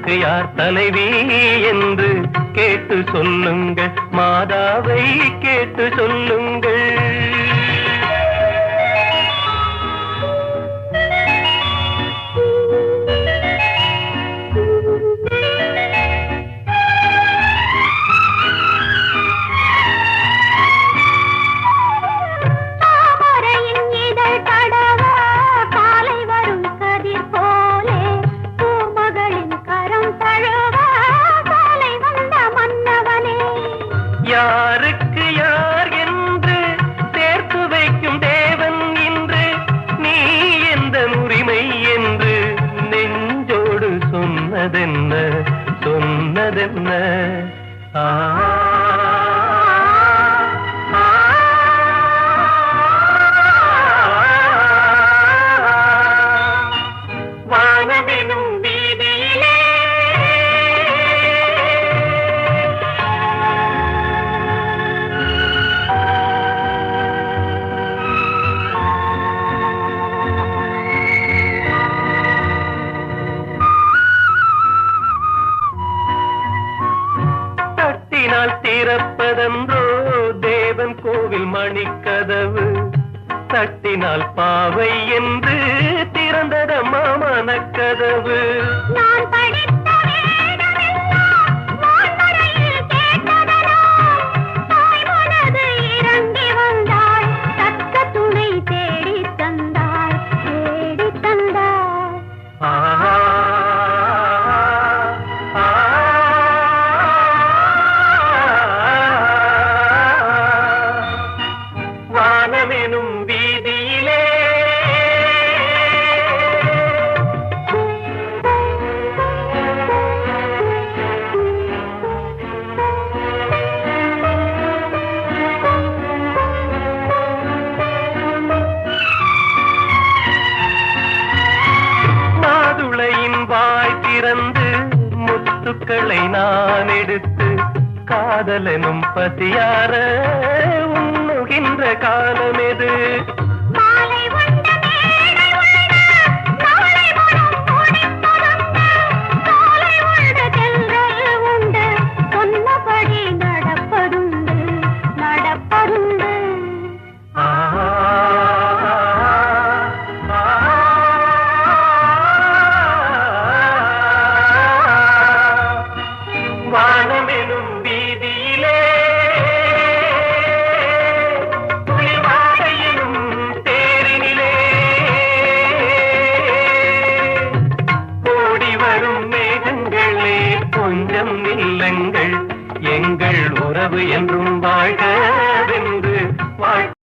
யாருக்கு யார் தலைவி என்று கேட்டு சொல்லுங்கள், மாதாவை கேட்டு சொல்லுங்கள். யாருக்கு யார் என்று சேர்த்து வைக்கும் தேவன் இன்று, நீ எந்த உரிமை என்று நெஞ்சோடு சொன்னதென்ன சொன்னதென்ன. வானமெனும் வீதியிலே திறப்பதென்றோ தேவன் கோவில் மணிக்கதவு, தட்டினால் பாவை என்று திறந்ததம்மா மனக்கதவு. நான் படித்த வேதமெல்லாம் வான்மழையில் கேட்டதெல்லாம், தாய் மனது இறங்கி வந்தாள், தக்க துணை தேடித் தந்தாள் தேடித் தந்தாள். வானமெனும் வீதியிலே மாதுளையின் வாய் திறந்து முத்துக்களை நான் எடுத்து, காதலனும் பசியார உண்ணுகின்ற காலம் எது? மாலை உண்ட மேடை உண்ட நாளை மனம் முடிப்பதுண்டு, காலை உண்ட தென்றல் உண்டு, சொன்னபடி நடப்பதுண்டு நடப்பதுண்டு. வானமெனும் வீதியிலே கொஞ்சம் நில்லுங்கள், எங்கள் உறவு என்றும் வாழ்க வென்று வாழ்